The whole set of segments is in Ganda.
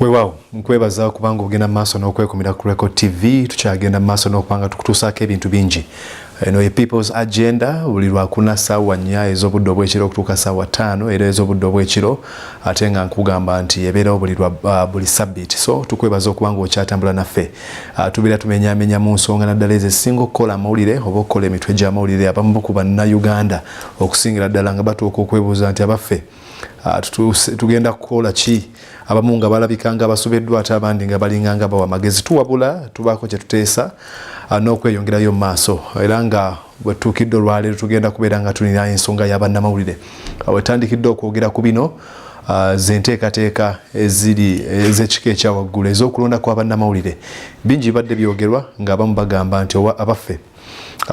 Weewaawo nkwebaza kubanga ogenda maaso n'okwekumira ku Record TV tukyagenda maaso n'okupanga tukutuusaako ebintu bingi. Eno ye People's Agenda buli lwakuna ssaawa 4 ez'obudde obw'ekiro okutuuka ssaawa 5 era ez'obudde obw'ekiro ate nga nkugamba nti ebeerawo buli sabbiiti. So tukwebaza okubanga okyatambula naffe. Tubeera tumenyaamenya mu nsonga naddala ezo ezisinga okukola amawulire oba okukola emitwe gy'amawulire abamu ku bannayuganda okusingira ddala nga batuuka okwebuuza nti abaffe tugenda kukola ki abamu nga balabika nga basobeddwa ate abandi nga balinga nga bawa amagezi tuwabula tubaako kye tuteesa n'okweyongerayo mu maaso era nga bwe tutuukidde olwaleero tugenda kubeera nga tulina ensonga y'abannamawulire wetandikidde okwogera ku bino zenteekateeka eziri ez'ekika ekyawaggulu ez'okulonda kw'abannamawulire bingi badde byogerwa ng'abamu bagamba nti abaffe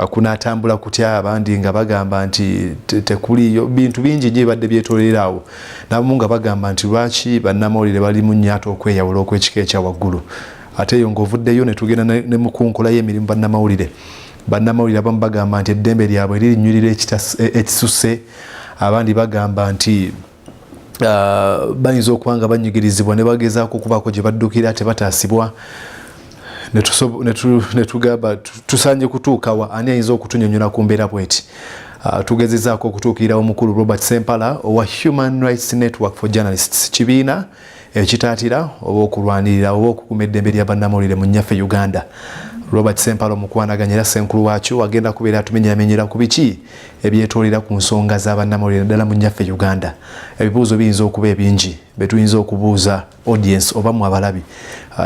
kunaatambula kutya abandi nga bagamba nti tekuliyo bintu bingi nnyo badde byetoolerawo n'abamu nga bagamba nti lwaki bannamawulire bali mu nnyaato okweyawula okw'ekika ekyawaggulu ate eyo ng'ovuddeyo ne tugenda ne mu kunkola y'emirimu bannamawulire abamu bagamba nti eddembe lyabwe lirinywerera ekisusse abandi bagamba nti bayinza okuba nga bannyigirizibwa ne bagezaako okubaako gye baddukira tebataasibwa ne tugamba tusaanye kutuukawa ani ayinza okutunyonnyola ku mbeera bweti tugezezaako okutuukirira omukulu Robert Ssempala owa Human Rights Network for Journalists kibiina ekitaatira oba okulwanirira oba okukuuma eddembe lya bannamawulire mu nnyaffe Uganda. Robert Ssempala omukwanaganya era ssenkulu waakyo agenda kubeera atumenyamenyera ku biki ebyetoolera ku nsonga z'abannamawulire ddala mu nnyaffe Uganda. Ebibuuzo biyinza okuba ebingi betuyinza okubuuza audience oba mu abalabi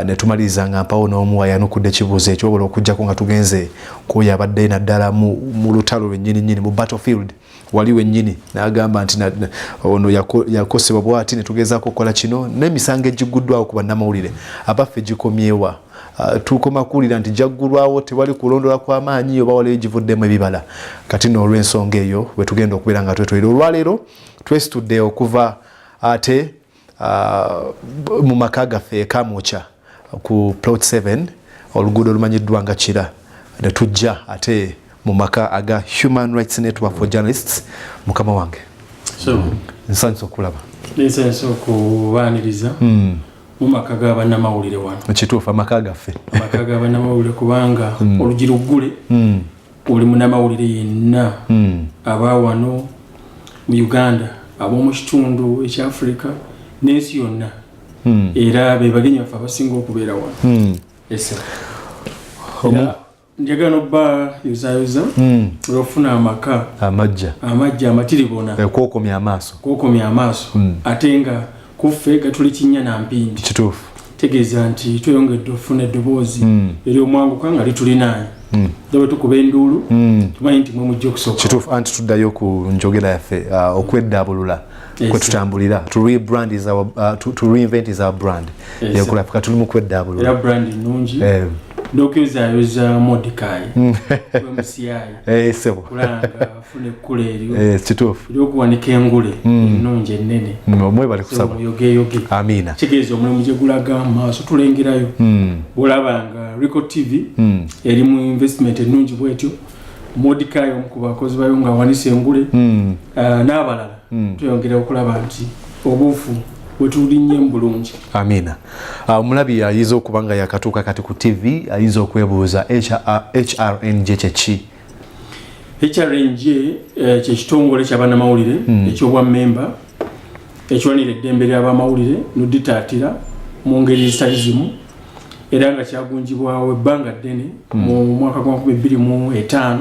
ne tumaliriza nga mpawo n'omu ayanukudde ekibuuzo ekyo wabula okuggyako nga tugenze k'oyo abadde naddala mu lutalo lwennyini mu battlefield wali wennyini n'agamba nti ono yakosebwa bw'ati ne tugezaako okukola kino n'emisango egigguddwawo ku bannamawulire abaffe gikomyewa tukoma kuwulira nti jaggulwawo tewali kulondola kw'amaanyi oba waliwo givuddemu ebibala kati n'olw'ensonga eyo bwe tugenda okubeera nga twetolera olwaleero twesitudde okuva ate mu maka gaffe ekamwoca ku plot 7 oluguudo olumanyiddwa nga Kira ne tujja ate mu maka aga Human Rights Network for Journalists. Mukama wange nsanyusa okulaba nsanyusa okubaaniriza mu maka g'abannamawulire wano kituufu amaka gaffe amaka g'abannamawulire kubanga olugiruggule oli munnamawulire yenna aba wano mu Uganda ab'omu kitundu ekya Africa n'ensi yonna era be bagenyi baffe abasinga okubeera wano njagala n'obba yozayoza olw'okufuna amaka amajja amatiribona kwokomya amaaso ate nga kuffe gatuli kinnya na mpindi kituufu tegeeza nti tweyongedde okufuna eddoboozi ery'omwanguka nga litulinaanye bwe tukuba enduulu tumanyi nti mwe mujja okusooka kituufu anti tuddayo ku njogera yaffe okweddaabulula kwe tutambulira to reinvent is our brand yekulafika tuli mu kweddaabulula era brand nnungi n'okyozayoza Mordecai wemusiyaayi sebo kulanga afune ekkula eryo kituufu ery'okuwanika engule ennungi ennene omwebale kusaba muyogeyoge amiina kitegeeza omulimu gye gulaga mu maaso tulengerayo olabanga Record TV eri mu investment ennungi bwetyo Mordecai omu ku bakozi bayo nga awanise engule n'abalala tuyongera okulaba nti obuufu wetulinnye mu bulungi. Amiina. Omulabi ayinza okuba nga yakatuuka kati ku TV ayinza okwebuuza HRNJ kyeki? HRNJ kye kitongole ky'abannamawulire eky'obwammemba ekiwanira eddembe ly'abamawulire n'odditaatira mu ngeri ezitali zimu era nga kyagunjibwawo ebbanga ddene mu mwaka gwa 2005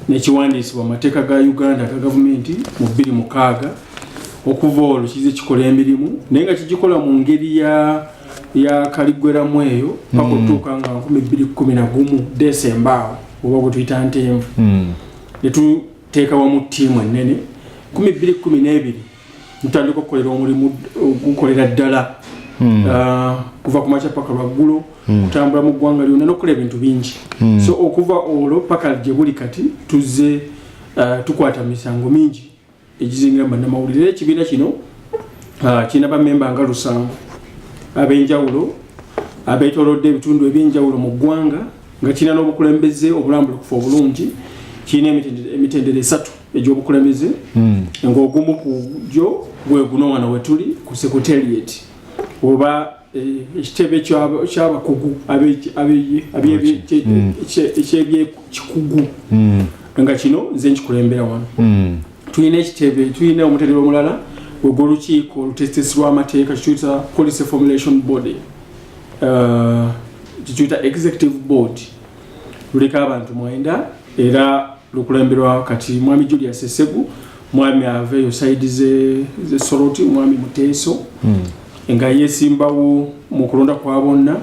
nekiwandiisibwa amateeka ga Uganda ga gavumenti mu 2006 okuva olwo kize kikola emirimu naye nga kigikola mu ngeri ya kaligweramu eyo paka okutuuka nga 2011 Desemba oba gwe tuyita Ntenvu ne tuteeka wamu ttiimu ennene 2012 ntandika okukolera omulimu ogukolera ddala kuva ku makya paka lwaggulo kutambula mu ggwanga lyonna n'okukola ebintu bingi so okuva olwo paka gye buli kati tuzze tukwata misango mingi egizingira bannamawulire. Ekibiina kino kirina bammemba nga 7 ab'enjawulo abeetoolodde ebitundu eby'enjawulo mu ggwanga nga kirina n'obukulembeze obulambulukufu obulungi kirina emitendera 3 egy'obukulembeze ng'ogumu ku gyo gwe guno wano we tuli ku secretariat oba ekitebe ky'abakugu eky'ebyekikugu nga kino nze nkikulembera wano. Tulina ekitebe, tulina omutendera omulala gw'olukiiko oluteesesebwa amateeka kiyita Policy Formulation Body, kiyita Executive Board, luliko abantu 9 era lukulemberwa kati mwami Julius Esegu, mwami aveyo side ze Soroti, mwami Muteso nga yesimbawo mu kulonda kwa bonna.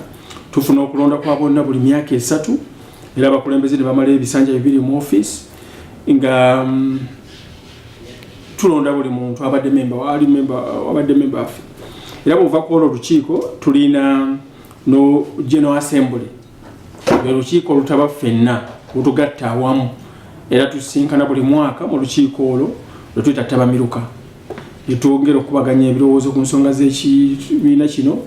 Tufuna okulonda kwa bonna buli myaka 3 era abakulembeze ne bamala ebisanja 2 mu office nga tulonda buli muntu abadde member afe. Era bw'ova ku olukiiko tulina no General Assembly, olukiiko olutaba ffenna lutugatta awamu era tusinkana buli mwaka mu lukiiko olwo lwetuyita Tabamiruka, litwongera okubaganya ebirowoozo ku nsonga z'ekibiina kino,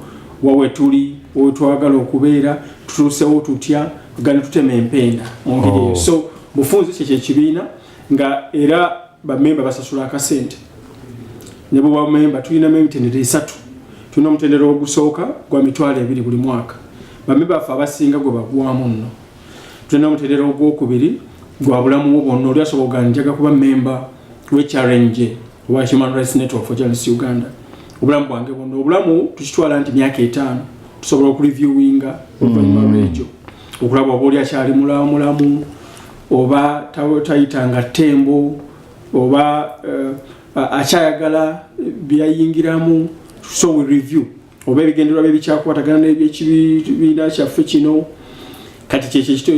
wawe tuli twagala okubeera, tutuusewo tutya, gane tutema empenda mu ngeri eyo. So bufunze kyekyo ekibiina nga era bamemba basasula akasente. Ne bwe bamemba tulina emitendera 3. Tulina omutendera ogusooka gwa mitwalo 2 buli mwaka, bamemba baffe abasinga gwe bagwamu nno. Tulina omutendera ogwokubiri gwa bulamu bwonna, oli asobola okugaa njaga kuba memba w'HRNJ oba Human Rights Network for Journalists Uganda. Obulamu bwange bwonna, obulamu tukitwala nti myaka 5 tusobola okureviewinga oluvannyuma lw'ekyo, okulaba oba oli akyali mulamu oba tayitanga ttembo oba akyayagala byayingiramu. So we review oba ebigendererwa bye bikyakwatagana n'ebyekibiina kyaffe kino. Kati kyekyo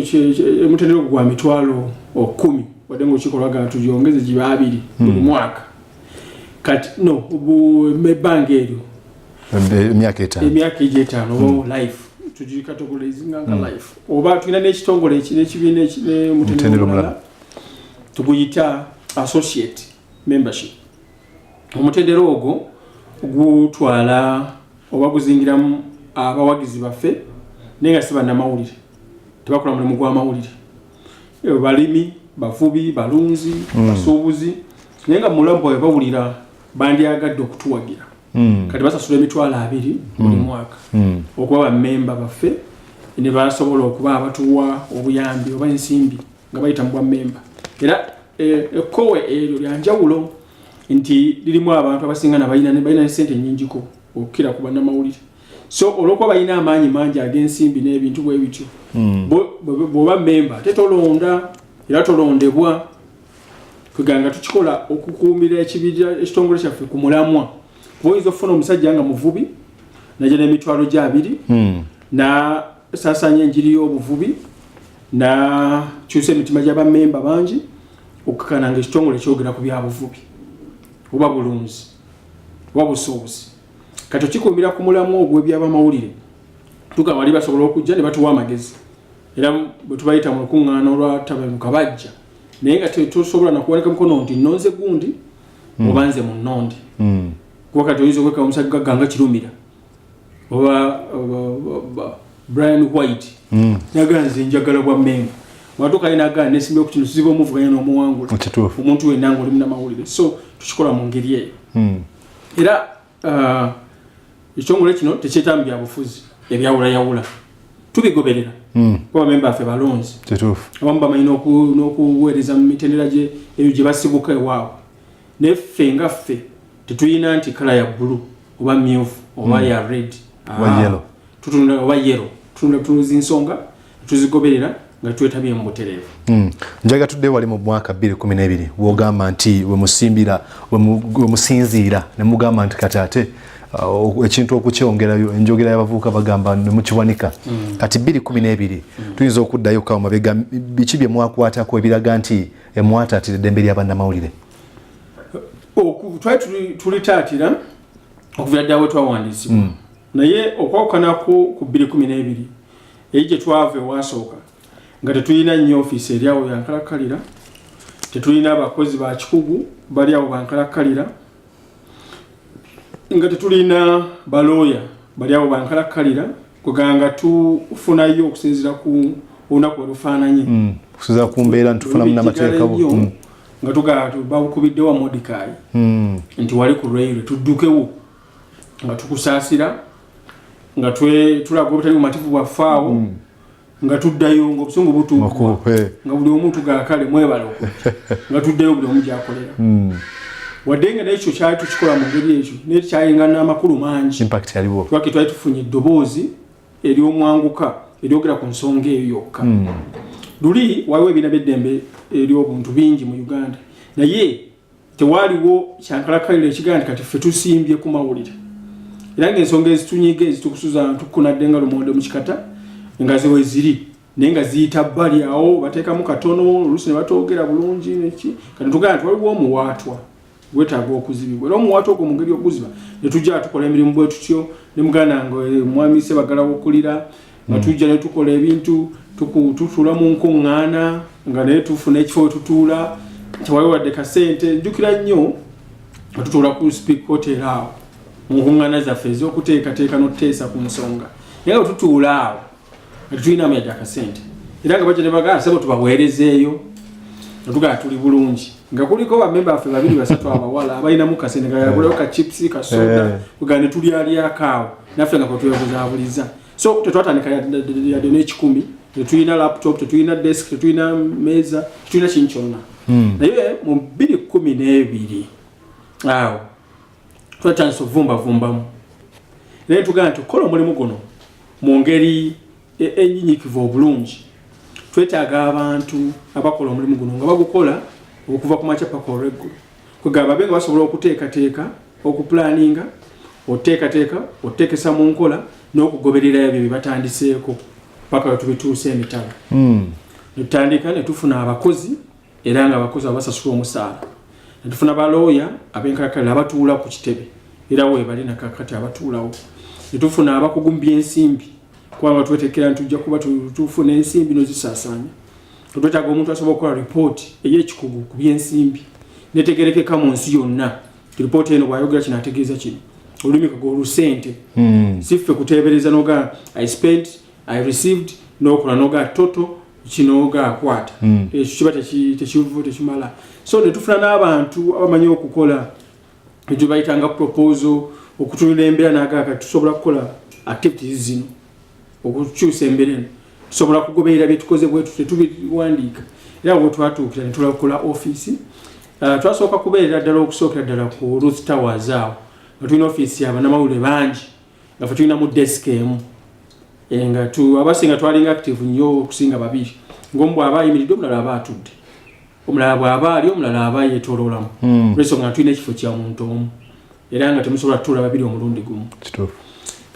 omutendera gwa mitwalo 10 wadde ng'olukiiko lwagala tugyongeze giba 2 buli mwaka. Kati no mebbanga eryo emyaka 5 oba life tugikategorizinga nga life, oba tulina n'ekitongole n'ekibiina n'omutendera omulala tuguyita associate membership. Omutendera ogwo gutwala oba guzingiramu abawagizi baffe naye nga si bannamawulire, tebakola mulimu gw'amawulire, balimi, bavubi, balunzi, basuubuzi, naye nga mulamu bwawe bawulira bandyagadde okutuwagira. Kati basasula emitwalo 2 buli mwaka okuba bammemba baffe ne basobola okuba abatuwa obuyambi oba ensimbi nga bayita mu bwa mmemba. Era ekkowe eryo lyanjawulo nti lirimu abantu abasinga balina sente nnyingiko okukira ku bannamawulire. So olwokuba balina amaanyi mangi ag'ensimbi n'ebintu bwe bityo, bw'oba mmemba tetolonda era tolondebwa. Kuganga tukikola okukuumira ekitongole kyaffe ku mulamwa. Oyinza okufuna omusajja nga muvubi najja n'emitwalo gya 2 na sasanya enjiri y'obuvubi na kyusa emitima gy'abammemba bangi okukananga ekitongole kyogera ku byabuvubi oba bulunzi oba busuubuzi. Kati okikuumira ku mulamwa ogw'ebyabamawulire tugamba bali basobola okujja ne batuwa amagezi era bwe tubayita mu lukuŋŋaana olwatabamuka bajja, naye nga tetusobola nakuwanika mukono nti nnonze gundi oba nze mu nnondi. Kuba kati oyinza okweka omusajja ganga kirumira oba Brian White naganze njagala bwa mmemba watuuka ye nagana nesimba okutino tuziba omuvuganya n'omuwangula omuntu wenna nga oli munnamawulire. So tukikola mu ngeri eyo era ekitongole kino tekyetaamu byabufuzi ebyawulayawula, tubigoberera kuba bamemba baffe balonzi abamu bamanyi n'okuweereza mu mitendera eyo gye basibuka ewaabwe. Naye ffe nga ffe tetulina nti kala ya bbulu oba myufu oba ya red tutunda oba yellow, tutunda ensonga tuzigoberera nga twetabye mu butereevu. Njaga tudde wali mu mwaka 2012 wogamba nti wemusinziira ne mugamba nti kati ate ekintu okukyongerayo enjogera y'abavubuka bagamba ne mukiwanika. Kati 2012 tuyinza okuddayo kawo mabega biki bye mwakwatako ebiraga nti emwataatira eddembe ly'abannamawulire? Tulitaatira okuvira ddawe twawandiisibwa, naye okwawukanako ku 2012 eyi gye twava ewasooka nga tetulina nnyo ofiisi eri awo yankalakkalira, tetulina abakozi ba kikugu bali awo bankalakkalira, nga tetulina balooya bali awo bankalakkalira, kuganga tufunayo okusinziira ku olunaku olufaananye okusinziira ku mbeera ntufuna munnamateeka nga bawukubiddewo Mordecai nti wali ku railway tuddukewo nga tukusaasira nga tulaga obutali bumativu bwaffaawo nga tuddayo ng'obusungu butuuka nga buli omuntu gaakale mwebala nga tuddayo buli omu gyakolera wadde nga n'ekyo kyali tukikola mu ngeri ekyo naye kyayingana amakulu mangi twake twali tufunye eddoboozi ery'omwanguka eryogera ku nsonga eyo yokka luli waliwo ebiina by'eddembe ery'obuntu bingi mu Uganda naye tewaaliwo kyankalakalira ekigaa nti kati ffe tusimbye ku mawulire era ng'ensonga ezitunyiga ezitukusuza tukunadde nga lumonde mu kikata nga zewe ziri naye nga ziyita bbali awo bateekamu katono oluusi ne batoogera bulungi neki kati tugamba nti waliwo omuwaatwa gwetaaga okuzibibwa era omuwaatwa ogwo mu ngeri okuziba ne tujja tukola emirimu bwe tutyo ne muganda nga mwami Ssebaggala w'okulira nga tujja ne tukola ebintu tutuula mu nkuŋŋaana nga naye tufuna ekifo we tutuula tewaliwo wadde kasente njukira nnyo nga tutuula ku Speak Hotel awo mu nkuŋŋaana zaffe ez'okuteekateeka n'otuteesa ku nsonga naye nga tutuula awo nga tetulinamu yadde akasente era nga bajja ne bagamba sebo tubaweerezeeyo nga tugamba tuli bulungi nga kuliko bamemba baffe 2-3 abawala abalinamu kasente nga yagulayo ka chips kasoda kugamba ne tulyako awo naffe nga kwetwebuzaabuliza so tetwatandika yadde n'ekikumi tetulina laptop tetulina desk tetulina meeza tetulina kintu kyonna naye mu 2012 awo twatandisa okuvumbavumbamu naye tugamba nti okukola omulimu guno mu ngeri enyinyikivu obulungi twetaaga abantu abakola omulimu guno nga bagukola okuva ku makya paka olw'eggulu kwegamba babe nga basobola okuteekateeka okupulaninga oteekesa mu nkola n'okugoberera ebyo bye batandiseeko paka we tubituusa emitala ne tutandika ne tufuna abakozi era nga abakozi abasasula omusaala ne tufuna balooya ab'enkalakkalira abatuula ku kitebe era weebali nakakati abatuulawo ne tufuna abakugu mu by'ensimbi kubanga twetekera nti tujja kuba tufuna ensimbi n'ozisaasaanya twetaaga omuntu asobola okukola ripooti ey'ekikugu ku by'ensimbi netegerekeka mu nsi yonna ripooti eno bw'ayogera kino ategeeza kino olulimi kagolusente siffe kuteebereza noga I spent I received n'okola noga toto kino oga akwata ekyo kiba tekimala so ne tufuna n'abantu abamanyi okukola ekyo bayitanga proposal okutunula embeera n'agaaka tusobola kukola activities zino okukyusa embeera eno tusobola kugoberera bye tukoze bwetu tetubiwandiika era bwe twatuukira ne tulakola office twasooka kubeerera ddala okusookera ddala ku Ruth Towers awo nga tulina office abanamawulire bangi nga ffe tulina mu desk emu nga abasinga twalinga active nnyo okusinga babiri ng'omu bw'aba ayimiridde omulala aba atudde omulala bw'aba ali omulala aba yeetooloolamu olw'ensonga nga tulina ekifo kya muntu omu era nga temusobola tutuula babiri omulundi gumu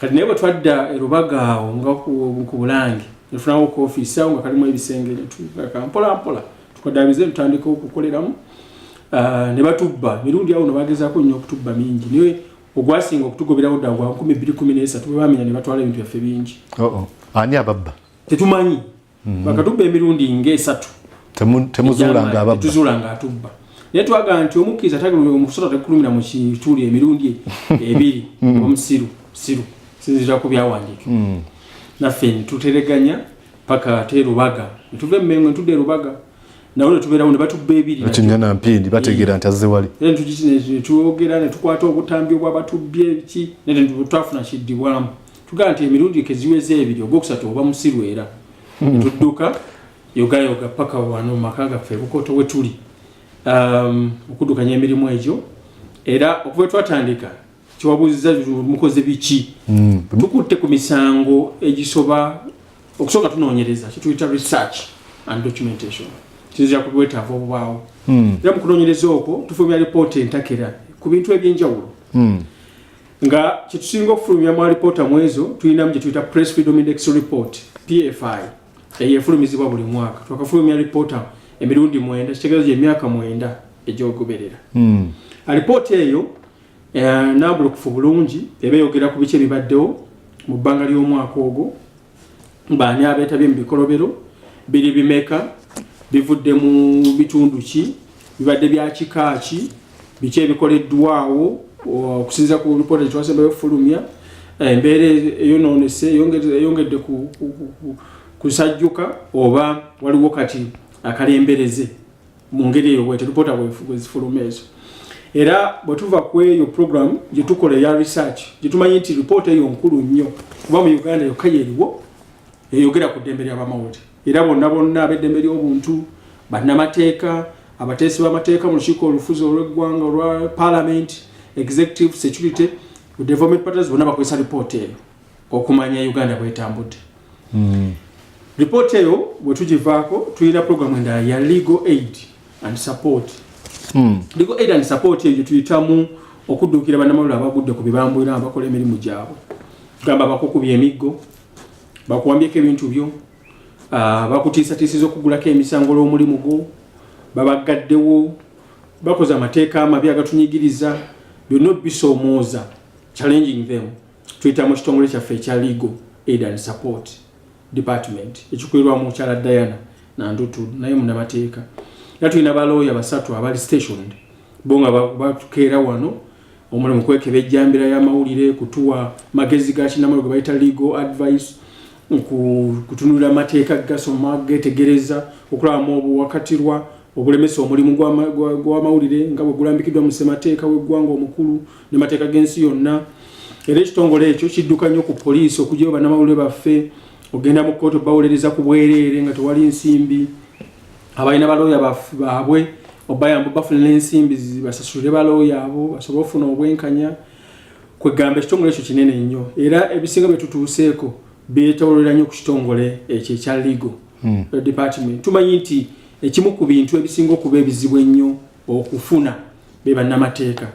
kati naye bwe twadda erubaga awo nga ku Bulange ne tufunawo ku office awo nga kalimu ebisenge mpola tukadaabize tutandika okukoleramu ne batubba mirundi awo ne bagezaako nnyo okutubba mingi naye ogwasinga okutugoberawo ddala gwa 2013 bwe bamenya ne batwala ebintu byaffe bingi ani ababba tetumanyi bakatubba emirundi ng'esatu tetuzuulanga atubba naye twagaa nti omukkiriza omusota tekulumira mu kituli emirundi ebiri omusiru sinzira ku byawandiika naffe netutereganya paka ate Rubaga netuva Mmengo netudda e Rubaga nawo netubeerawo ne batubba ebiri ekinyana mpindi bategeera nti azze wali era netwogera netukwata obutambi obwabatubbye ki netwafuna kiddibwamu tugaa nti emirundi keziweze ebiri ogwokusatu oba musiru era netudduka yogayoga paka wano maka gaffe Bukoto we tuli okuddukanya emirimu egyo era okuva twatandika kiwabuuziza mukoze biki tukutte ku misango egisoba okusooka tunoonyereza kituyita research and documentation kizira kubwetaavu obubaawo era mu kunoonyereza okwo tufulumya lipoota entakera ku bintu ebyenjawulo nga kyetusinga okufulumya mu alipoota mu ezo tulinamu gye tuyita Press Freedom Index Report PFI eyo efulumizibwa buli mwaka twakafulumya lipoota emirundi 9 kitegeeza emyaka 9 egyogoberera alipoota eyo nabulukufu bulungi ebeeyogera ku biki ebibaddewo mu bbanga ly'omwaka ogwo baani abeetabye mu bikolobero biri bimeka bivudde mu bitundu ki bibadde bya kika ki biki ebikoleddwawo okusinziira ku lipoota gye twasembayo okufulumya embeera eyonoonese eyongedde kusajjuka oba waliwo kati akalembereze mu ngeri eyo bwete lipoota bwezifuluma ezo era bwetuva kweyo program gyetukola ya research gyetumanyi nti report eyo nkulu nnyo kuba mu Uganda yokka yeriwo eyogera ku ddembe ly'abamawulire era bonna ab'eddembe ly'obuntu bannamateeka abateesi b'amateeka mu lukiiko olufuzi olw'eggwanga olwa parliament executive security development partners bonna bakozesa report eyo okumanya Uganda bwetambudde. Report eyo bwe tugivaako tulina program endala ya legal aid and support. Legal aid and support eyo tuyitamu okudduukira bannamawulire abagudde ku bibambo era abakola emirimu gyabwe. Gamba bakukubya emiggo, bakuwambyeko ebintu byo, bakutiisatiisiza okugulako emisango olw'omulimu gwo, babagaddewo, bakoze amateeka amabi agatunyigiriza, byonna bisoomooza, challenging them. Tuyita mu kitongole kyaffe ekya legal aid and support department ekikolebwa mu Kyala Diana Nandutu naye munnamateeka. Era tulina balooya basatu abali stationed bonga batukeera wano omulimu kwekeba ejjambira y'amawulire, kutuwa magezi ga kinnamawulire ge bayita legal advice, kutunulira amateeka gasoma getegereza, okulabamu obuwakatirwa obulemesa omulimu gw'amawulire nga bwe gulambikiddwa mu ssemateeka w'eggwanga omukulu ne mateeka g'ensi yonna. Era ekitongole ekyo kidduka nnyo ku poliisi okugyayo bannamawulire baffe, ogenda mu kkooti bawulereza ku bwereere nga tewali nsimbi, abalina balooya baabwe obayamba bafunira ensimbi basasulire balooya abo basobole ofuna obwenkanya. Kwegamba ekitongole ekyo kinene nnyo era ebisinga bye tutuuseeko byetoolera nnyo ku kitongole ekyo ekya legal department. Tumanyi nti ekimu ku bintu ebisinga okuba ebizibu ennyo okufuna be bannamateeka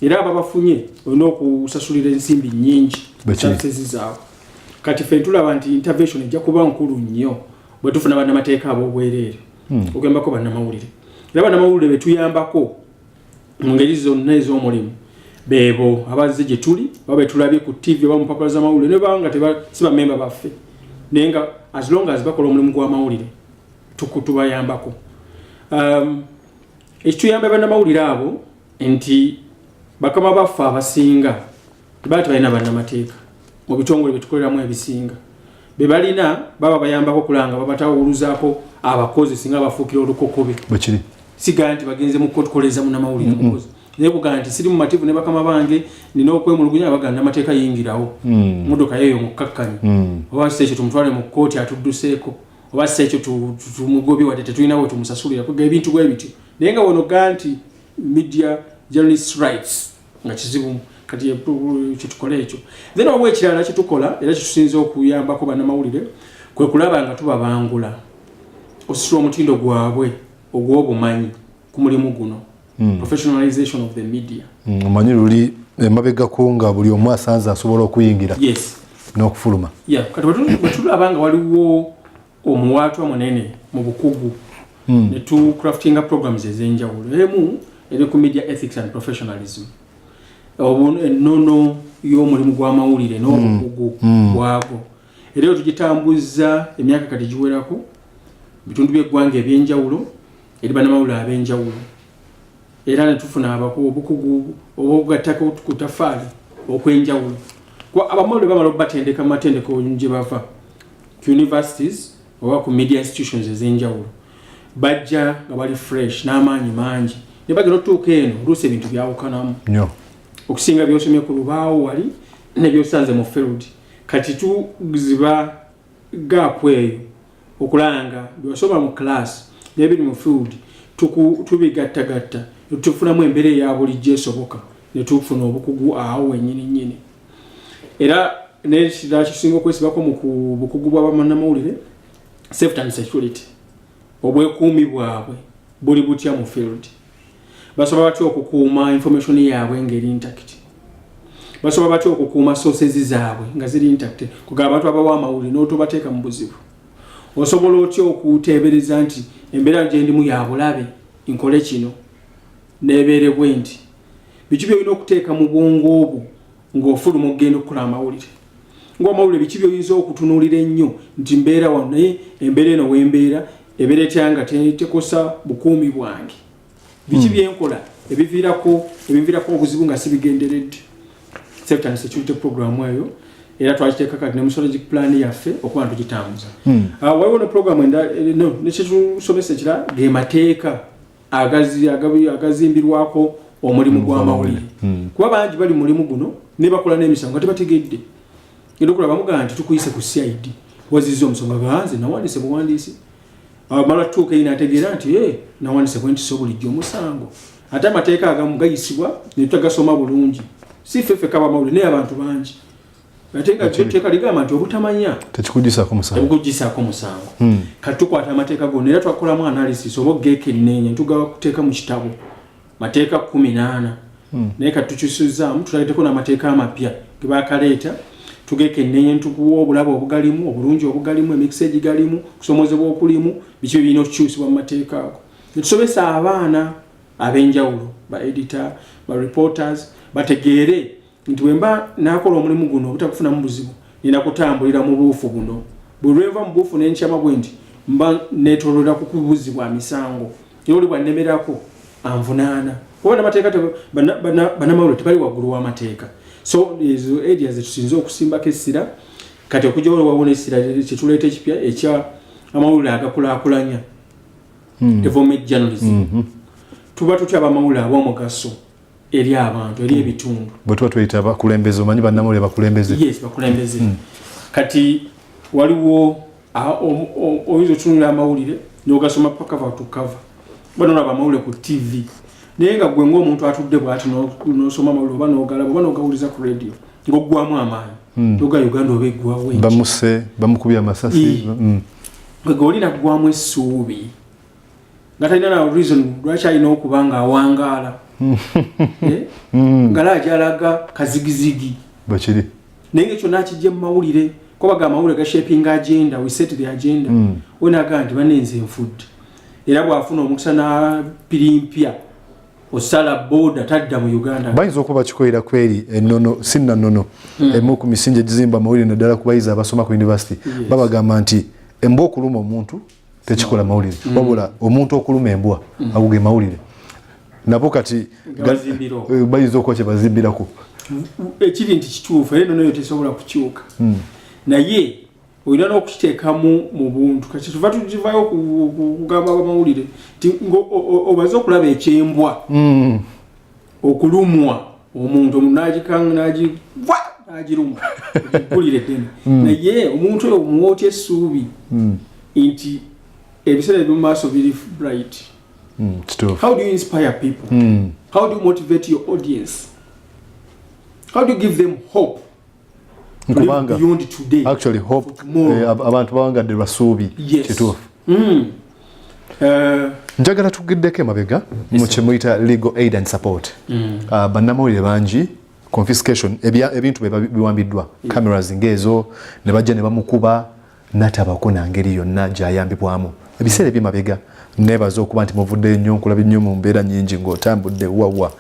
era ababafunye olina okusasulira ensimbi nnyingi zaabwe. Kati ffe tulaba nti intervention ejja kuba nkulu nnyo bwe tufuna bannamateeka ab'obwereere okugambako bannamawulire. Era bannamawulire be tuyambako mu ngeri zonna ez'omulimu beebo abazze gye tuli oba be tulabye ku TV oba mu mpapula z'amawulire ne banga si bammemba baffe naye nga as long as bakola omulimu gw'amawulire tubayambako. Ekituyamba bannamawulire abo nti bakama baffe abasinga baba tebalina bannamateeka mu bitongole bye tukoleramu ebisinga be balina baba bayambako kulanga babatawuluzaako abakozi singa bafuukira olukokobe bwekiri siga nti bagenze mu kutukoleza munnamawulire mukozi naye kugamba nti siri mu mativu ne bakama bange nina okwemulugunya abaganda amateeka yingirawo modoka yeyo mukkakkanyi oba si ekyo tumutwale mu kkooti atudduseeko oba si ekyo tumugobi wadde tetulina bwe tumusasulira kuga ebintu bwe bityo naye nga wono ga nti media journalist rights nga kizibu kati kyetukole ekyo. Then wabwe ekirala kyetukola era kitusinza okuyambako bannamawulire kwe kulaba nga tubabangula osisula omutindo gwabwe ogw'obumanyi ku mulimu guno professionalization of the media. Omanyi luli emabegako nga buli omu asanze asobola okuyingira n'okufuluma. Kati bwe tulaba nga waliwo omuwaatwa munene mu bukugu ne tucraftinga programs ez'enjawulo emu eri ku media ethics and professionalism ennono y'omulimu gw'amawulire n'obukugu bwagwo era tugitambuza emyaka kati giwerako bitundu by'eggwanga ebyenjawulo eri bannamawulire ab'enjawulo era ne tufuna obukugu obugattako ku tafaali okw'enjawulo abamawulire bamala okubatendeka mu matendeko gye bava ku universities oba ku media institutions ez'enjawulo bajja nga bali fresh n'amaanyi mangi ne bagenda otutuuka eno oluusi ebintu byawukanamu okusinga byosomye ku lubaawo wali nebyosanze mu field kati tuziba gaapu eyo okulanga byosoma mu class n'ebiri mu field tubigattagatta tufunamu embeera eya bulijjo esoboka ne tufuna obukugu awo wennyini nnyini era n'ekirala kisinga okwesibako mu bukugu bw'abannamawulire safety and security obwekuumi bwabwe buli butya mu field basobola batya okukuuma information yaabwe ngeri intact basobola batya okukuuma sources zaabwe nga ziri intact kugaba abantu abawa amawulire n'otobateeka mu buzibu osobola otya okuteebereza nti embeera gye ndimu ya bulabe nkole kino neebeere bwe nti biki byolina okuteeka mu bwongo obwo ng'ofuluma okugenda okukola amawulire ng'amawulire biki byoyinza okutunuulira ennyo nti mbeera wano naye embeera eno wembeera ebeera etya nga tekosa bukuumi bwange biki byenkola ebiviirako obuzibu nga sibigenderedde safety and security program eyo era twakiteeka kati ne musologic plan yaffe okuba tugitambuza waliwo ne program nekyetusomesa ekira ge mateeka agazimbirwako omulimu gw'amawulire kuba bangi bali mulimu guno ne bakola n'emisango tebategedde era okulaba mugamba nti tukuyise ku CID wazizza omusonga ganze nawandise buwandiisi amala tuuka ina ategeera nti nawandise bwentisa bulijjo omusango ate amateeka agamu gayisibwa ne tutagasoma bulungi si ffeffe kaba mawulire naye abantu bangi ate nga teeka ligamba nti obutamanya tekikugisaako musango kati tukwata amateeka gonna era twakolamu analysis oba geekennenya tugakuteeka mu kitabo mateeka 18 naye kati tukyusizaamu tutaleeteko n'amateeka amapya ge baakaleeta tugekennenya ntukuwa obulabo obugalimu obulungi obugalimu emikisa egigalimu kusomozebwa okulimu biki birina okukyusibwa mu mateeka ago netusobesa abaana ab'enjawulo ba editor ba reporters bategeere nti bwemba nakola omulimu guno obutakufunamu buzibu nina kutambulira mu buufu buno bwe lwenva mu buufu n'enkyama bwe nti mba neetololera ku kubuzibwa misango era oli bwannemerako anvunaana kuba n'amateeka bannamawulire tebali waggulu w'amateeka so ezo areas tusinze okusimbako essira kati okujja wabona essira kyetuleeta ekipya ekya amawulire agakulaakulanya development journalism tuba tutya abamawulire ab'omugaso eri abantu eri ebitundu bwe tuba tuyita bakulembeze omanyi bannamawulire bakulembeze yes bakulembeze kati waliwo oyinza otunula amawulire n'ogasoma paka cover to cover banolaba amawulire ku TV naye nga gwe ng'omuntu atudde bw'ati n'osoma amawulire oba n'ogalaba oba n'ogawuliza ku radio ng'oggwamu amaanyi toga Uganda oba eggwawo enki bamuse bamukubye amasasi nga olina kuggwamu essuubi nga talina na reason lwaki alina okuba nga awangaala nga laaja alaga kazigizigi bakiri naye ng'ekyo nakijja mu mawulire ko baga amawulire gashaping agenda we set the agenda wenaga nti banenze enfudde era bw'afuna omukisa na pirimpya osala boda tadda mu Uganda bayinza okuba kikolera kweri ennono sinna nnono emu ku misingi egizimba amawulire naddala ku bayizi abasoma ku university babagamba nti embwa okuluma omuntu tekikola mawulire wabula omuntu okuluma embwa aguge mawulire nabo kati bayinza okuba kye bazimbirako ekiri nti kituufu era ennono yo tesobola kukyuka naye olina n'okukiteekamu mu buntu kati tuva tugivayo kugamba abamawulire nti obaze okulaba ekyembwa okulumwa omuntu n'agiruma okigulire ddene naye omuntu oyo omuwootya essuubi nti ebiseera eby'omu maaso biri bright. How do you inspire people? How do you motivate your audience? How do you give them hope? Beyond today. Actually, hope abantu bawangadde lwasuubi kituufu. Njagala tugiddeko emabega mu kye muyita legal aid and support. Bannamawulire bangi confiscation ebintu biwambiddwa cameras ng'ezo ne bajja ne bamukuba natabako na ngeri yonna gyayambibwamu ebiseera ebyemabega nebaza okuba nti muvudde nnyo nkulaba nnyo mu mbeera nnyingi ng'otambudde wawa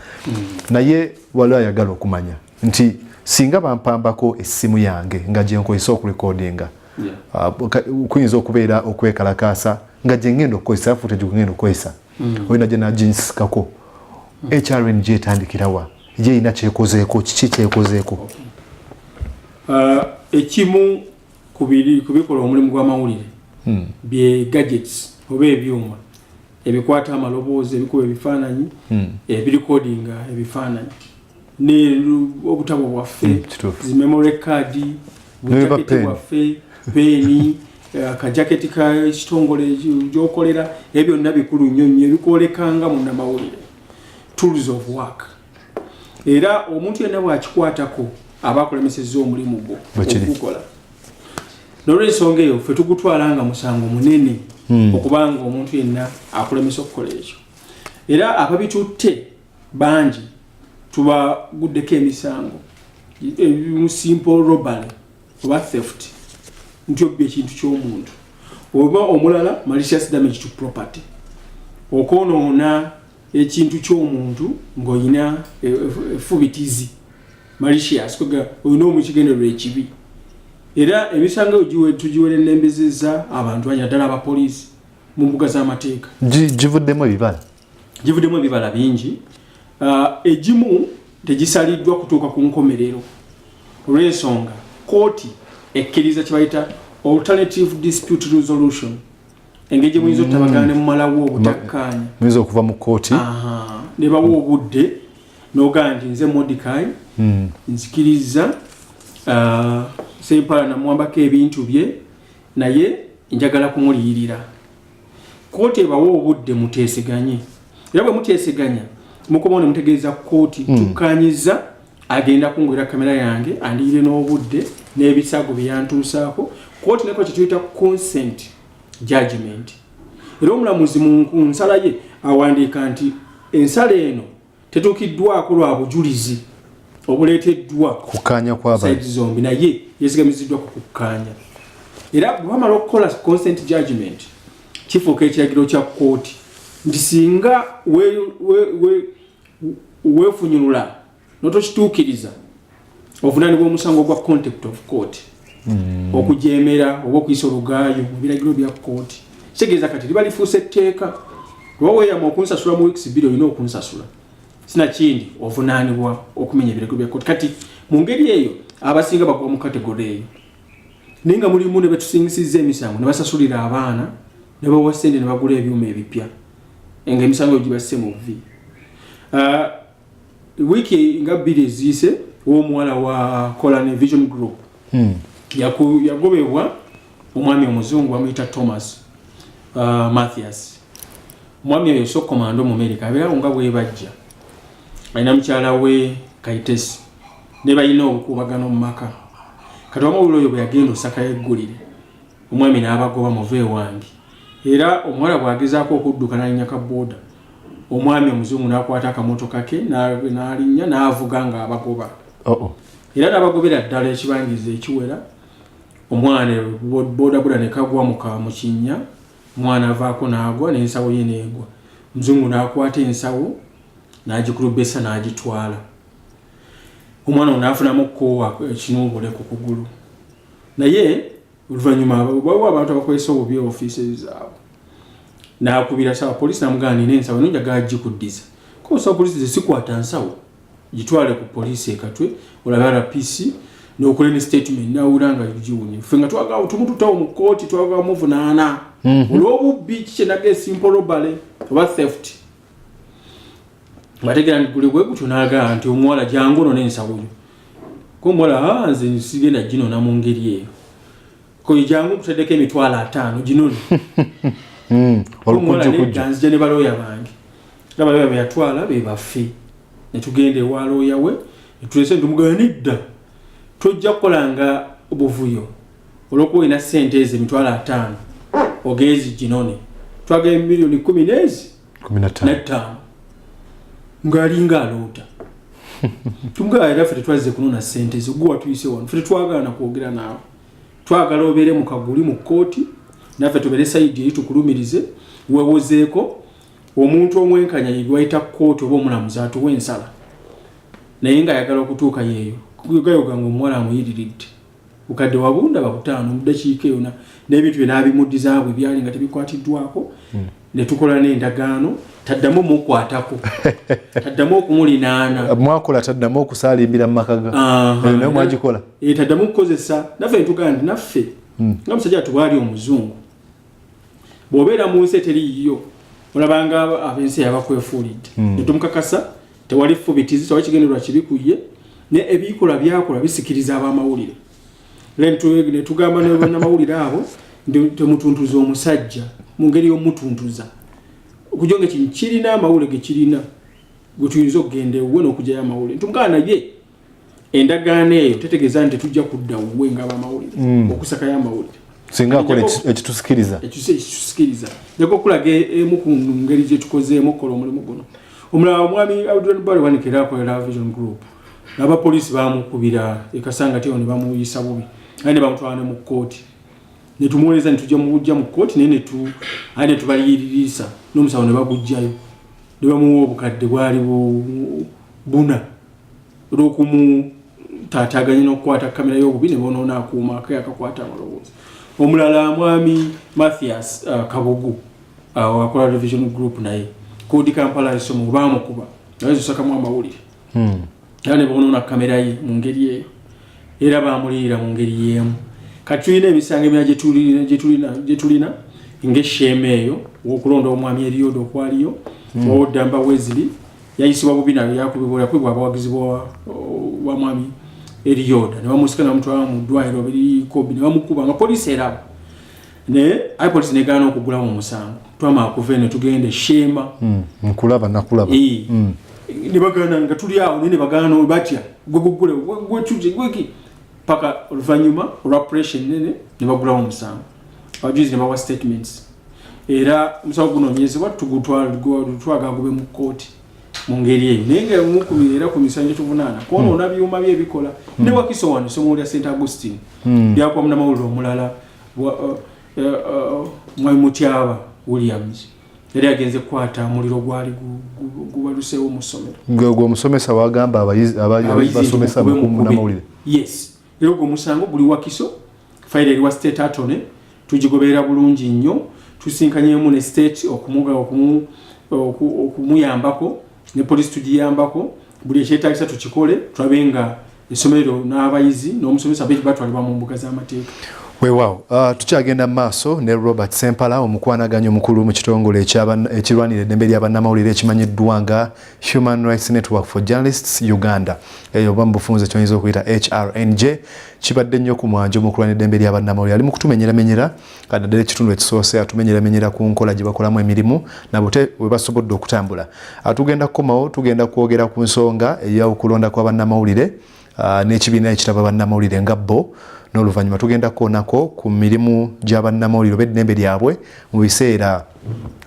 naye waliwo ayagala okumanya nti singa bampambako essimu yange nga gye nkozesa okurekodinga kuyinza okubeera okwekalakaasa nga gye ngenda okukozesa fuute gye ngenda okukozesa olina gye naginsikako HRNG etandikirawa ye ina kyekozeeko kiki kyekozeeko ekimu kubikola omulimu gw'amawulire bye gadgets oba ebyuma ebikwata amaloboozi ebikuba ebifaananyi ebirikodinga ebifaananyi ne obutabo bwaffe zimemory card bujaketi bwaffe peeni akajaketi ka kitongole gyokolera ebyo byonna bikulu nnyo nnyo ebikwolekanga mu nnamawulire tools of work era omuntu yenna bw'akikwatako aba akulemesezza omulimu gwo okugukola n'olw'ensonga eyo ffe tugutwalanga musango munene okubanga omuntu yenna akulemesa okukola ekyo era ababitutte bangi tubaguddeko emisango simple robbery oba theft nti obbye ekintu ky'omuntu oba omulala malicious damage to property okwonoona ekintu ky'omuntu ng'olina effubitizi malicious olina omukigendererwa ekibi era emisango tugiwera ennembezeza abantu banya ddala abapoliisi mu mbuga z'amateeka givuddemu ebibala bingi egimu tegisaliddwa kutuuka ku nkomerero olw'ensonga kooti ekkiriza kye bayita alternative dispute resolution engeri gye muyinza otutabagana ne mumalawo obutakkaanya muyinza okuva mu kooti ne bawa obudde n'ogamba nze Mordecai nzikiriza Ssempala namwambako ebintu bye naye njagala kumuliyirira. Kooti ebawa obudde muteeseganye. Era bwe muteeseganya mukomawo ne mutegeeza kooti tukkanyiza agenda kungwera kamera yange andiyire n'obudde n'ebisago bye yantuusaako. Kooti neko kye tuyita consent judgment. Era omulamuzi mu nsala ye awandiika nti ensala eno tetuukiddwako lwa bujulizi obuleeteddwa kukkaanya kw'abantu zombi naye yesigamiziddwa ku kukkaanya. Era bwe bamala okukola consent judgment kifuuka ekiragiro kya kooti nti singa weefunyulula n'otokituukiriza ovunaanibwa omusango gwa contempt of court okujeemera oba okuyisa olugaayo mu biragiro bya kooti. Kitegeeza kati liba lifuuse etteeka lwa weeyama okunsasula mu weeks 2 olina okunsasula sinakindi ovunaanibwa okumenya ebiragiro bya kooti. Kati mu ngeri eyo abasinga bagwa mu kategori eyo naye nga mulimu ne betusingisizza emisango ne basasulira abaana ne bawa ssente ne bagula ebyuma ebipya nga emisango egyo gibasse mu vi. Wiiki nga 2 eziise w'omuwala wa Colane Vision Group yagobebwa omwami omuzungu amuyita Thomas Mathias. Omwami oyo so komando mu America abeerawo nga bwebajja alina mukyala we Kaitesi ne balina obukuubagano mu maka. Kati omawulire oyo bwe yagenda osaka yeggulire omwami n'abagoba muve wange. Era omuwala bw'agezaako okudduka n'alinnya ka booda omwami omuzungu n'akwata akamotoka ke n'alinnya n'avuga ng'abagoba. Era n'abagobera ddala ekibangizo ekiwera omwana booda ne kagwa mu kinnya omwana avaako n'agwa n'ensawo ye n'egwa. Muzungu n'akwata ensawo n'agikulubesa n'agitwala. Omwana n'afunamu koowa ekinuubule ku kugulu. Naye oluvannyuma waliwo abantu abakozesa obubi ofiisi zaabwe. N'akubira sawa poliisi n'amugamba nina ensawo eno njagala gikuddiza. Ko sawa poliisi zisikwata nsawo gitwale ku poliisi ekatwe olaba RPC n'okola ne statement n'awulira nga giwunye. Ffe nga twagala tumututawo mu kooti twagala muvunaana olw'obubbi kikye nage simple robbery oba theft. Bategera ndigule gwe gutyo n'agamba nti omuwala jangu ono n'ensawo yo. Ko omuwala nze nsigenda ginona mu ngeri eyo. Ko jangu tuteddeko emitwalo 5 ginone. Olukujjukujju nzija ne balooya bange. Balooya be yatwala be baffe. Ne tugenda ewa looya we ne tulese ntumuganidda. Tojja kukolanga obuvuyo olw'okuba olina ssente ezo emitwalo 5 ogeezi ginone. Twagala milioni 15 ng'alinga aloota. Tumugamba era ffe tetwazze kunona ssente zo gwe watuyise wano. Ffe tetwagala na kwogera naawe. Twagala obeere mu kaguli mu kooti naffe tubeere sayidi eyo tukulumirize wewozeeko omuntu omwenkanya yegwayita kooti oba omulamuzi atuwa ensala naye nga ayagala okutuuka yeeyo gayoga nga omuwala amuyiriridde bukadde wabunda babutaano mu ddakiika yonna n'ebintu bye n'abimuddiza bwe byali nga tebikwatiddwako ne tukola n'endagaano taddamu mukwatako taddamu okumulinaana mwakola taddamu okusaalimbira mu maka ga naye mwagikola taddamu okukozesa naffe netugamba nti naffe nga musajja tubwali omuzungu bw'obeera mu nsi teriiyo olabanga ab'ensi yabakwefuulidde netumukakasa tewali ffubitizi tewali kigendererwa kibi ku ye ne ebikola byakola bisikiriza ab'amawulire ne tugamba ne bannamawulire abo temutuntuza omusajja mu ngeri y'omutuntuza okujonga ekintu kirina amawulire ge kirina gwe tuyinza okugenda ewuwe n'okugyayo amawulire tumugamba naye endagaano eyo tetegeeza nti tetujja kudda wuwe ng'abamawulire okusakayo amawulire singa akola ekitusikiriza njagala okulaga emu ku ngeri gye tukozeemu okukola omulimu guno. Omulala omwami Abdul Bari wanikira akolera Vision Group n'abapoliisi baamukubira ekasanga teyo ne bamuyisa bubi naye ne bamutwala ne mu kkooti ne tumuwoleza ne tujja mu kkooti naye ne tubaliyiririisa n'omusawo ne bagujjayo ne bamuwa obukadde bwali buna olw'okumutaataaganya n'okukwata kamera y'obubi ne bonoona akuuma ke akakwata amaloboozi. Omulala mwami Mathias Kabugu akola Vision Group naye kodi Kampala lisomo baamukuba naye zisakamu amawulire ne bonoona kamera ye mu ngeri eyo era baamuliira mu ngeri y'emu. Kati tulina emisango emirala gye tulina ng'esheema eyo w'okulonda omwami Eriodo okwaliyo Owodamba Wesley yayisibwa bubi nayo yakubibwa kwibwa abawagizi wa mwami Erioda ne bamusikana mtu wa mudwairo bili kobi ne bamukuba nga police era ne ai police ne gana okugula mu musango twama akuvene tugende shema nkulaba nakulaba ne bagana nga tuli awo ne bagana batya gugugule gwetuje gweki paka oluvanyuma repression ne bagula mu musango abajuzi ne bawa statements era musango guno nyezebwa tugutwaga gube mu court mungeri eyo nenge mukumira ku misango tuvunana kono onabyuma bye bikola ne wakiso wano somo lya St Augustine byakwa muna mawulo omulala Mwamutyaba Williams era agenze kwata muliro gwali gubalusewo musomero ngego musomesa wagamba abayizi basomesa bakumu na mawulire yes era go musango guli wakiso file eri wa state attorney tujigobera bulungi nnyo tusinkanyemu ne state okumuyambako ne police tujiyambako buli ekyetagisa tukikole tulabenga esomero n'abayizi n'omusomesa beti batwalibwa mu mbuga z'amateeka. Weewaawo tukyagenda mu maaso ne Robert Sempala omukwanaganya omukulu mu kitongole ekirwanira eddembe ly'abannamawulire ekimanyiddwa nga Human Rights Network for Journalists Uganda eyo oba mu bufunze ky'oyinza okuyita HRNJ kibadde nnyo ku mwanjo mu kulwanira eddembe ly'abannamawulire ali mu kutumenyeramenyera kanaddala ekitundu ekisoose atumenyeramenyera ku nkola gye bakolamu emirimu nabo te we basobodde okutambula tugenda kukomawo tugenda kwogera ku nsonga ey'okulonda kw'abannamawulire n'ekibiina ekiraba bannamawulire nga bo n'oluvannyuma tugenda kuonako ku mirimu gy'abannamawulire b'eddembe lyabwe mu biseera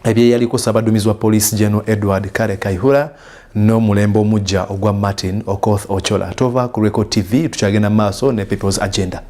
ebyeyaliko Ssaabaduumizi wa Poliisi General Edward Kale Kaihura n'omulembe omujja ogwa Martin Okoth Ochola. Tova ku Record TV tukyagenda mu maaso ne People's Agenda.